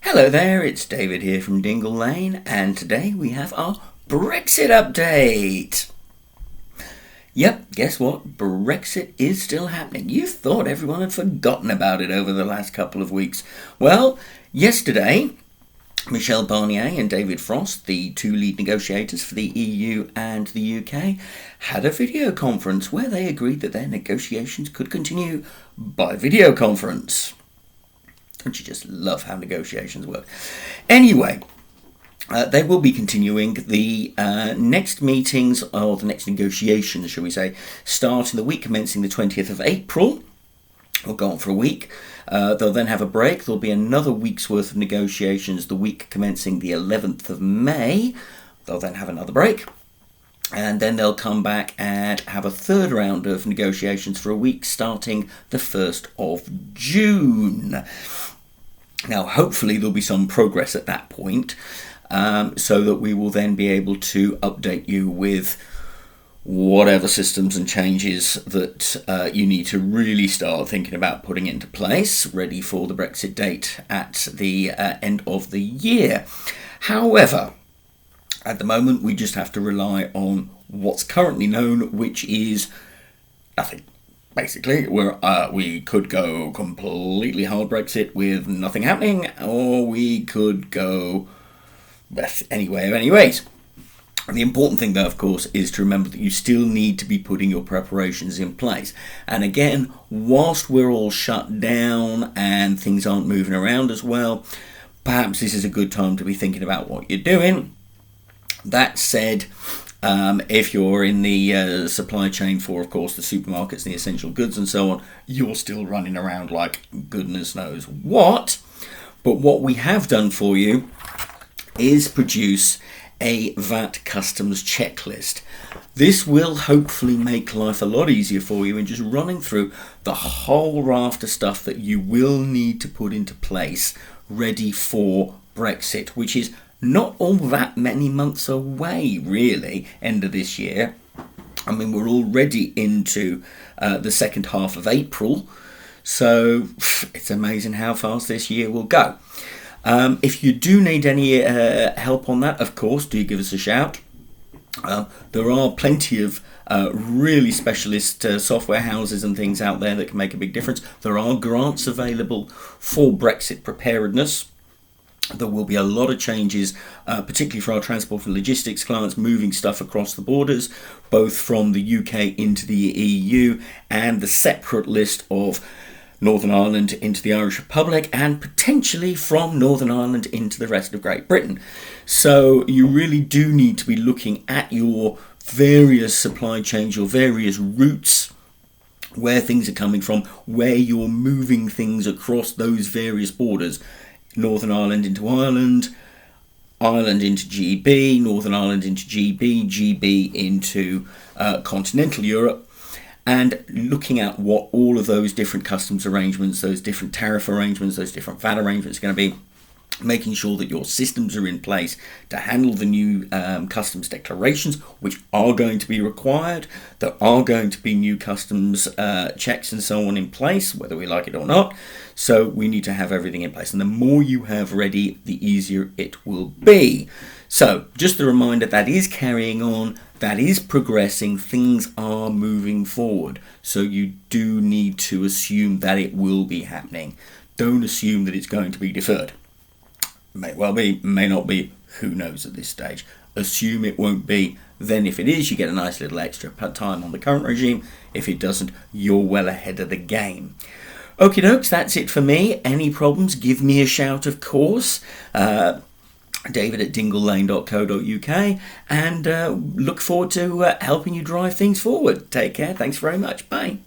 Hello there, it's David here from Dingle Lane, and today we have our Brexit update. Yep, guess what? Brexit is still happening. You thought everyone had forgotten about it over the last couple of weeks. Well, yesterday, Michel Barnier and David Frost, the two lead negotiators for the EU and the UK, had a video conference where they agreed that their negotiations could continue by video conference. Don't you just love how negotiations work? Anyway, they will be continuing. The next meetings, or the next negotiations, shall we say, start in the week commencing the 20th of April. Will go on for a week. They'll then have a break. There'll be another week's worth of negotiations the week commencing the 11th of May. They'll then have another break. And then they'll come back and have a third round of negotiations for a week starting the 1st of June. Now, hopefully there'll be some progress at that point, so that we will then be able to update you with whatever systems and changes that you need to really start thinking about putting into place, ready for the Brexit date at the end of the year. However, at the moment, we just have to rely on what's currently known, which is nothing. Basically, we could go completely hard Brexit with nothing happening, or we could go anywhere anyways. The important thing, though, of course, is to remember that you still need to be putting your preparations in place. And again, whilst we're all shut down and things aren't moving around as well, perhaps this is a good time to be thinking about what you're doing. That said, if you're in the supply chain for, of course, the supermarkets, the essential goods and so on, you're still running around like goodness knows what. But what we have done for you is produce a VAT customs checklist. This will hopefully make life a lot easier for you in just running through the whole raft of stuff that you will need to put into place ready for Brexit, which is not all that many months away, really, end of this year. I mean, we're already into the second half of April, so it's amazing how fast this year will go. If you do need any help on that, of course, do give us a shout. There are plenty of really specialist software houses and things out there that can make a big difference. There are grants available for Brexit preparedness. There will be a lot of changes, particularly for our transport and logistics clients, moving stuff across the borders, both from the UK into the EU, and the separate list of Northern Ireland into the Irish Republic, and potentially from Northern Ireland into the rest of Great Britain. So you really do need to be looking at your various supply chains, your various routes, where things are coming from, where you're moving things across those various borders. Northern Ireland into Ireland, Ireland into GB, Northern Ireland into GB, GB into continental Europe, and looking at what all of those different customs arrangements, those different tariff arrangements, those different VAT arrangements are going to be, making sure that your systems are in place to handle the new customs declarations, which are going to be required. There are going to be new customs checks and so on in place, whether we like it or not. So we need to have everything in place. And the more you have ready, the easier it will be. So just a reminder, that is carrying on, that is progressing, things are moving forward. So you do need to assume that it will be happening. Don't assume that it's going to be deferred. May well be, may not be, who knows at this stage. Assume it won't be, then if it is, you get a nice little extra time on the current regime. If it doesn't, you're well ahead of the game. Okie dokes, that's it for me. Any problems, give me a shout, of course. David at dinglelane.co.uk, and look forward to helping you drive things forward. Take care, thanks very much, bye.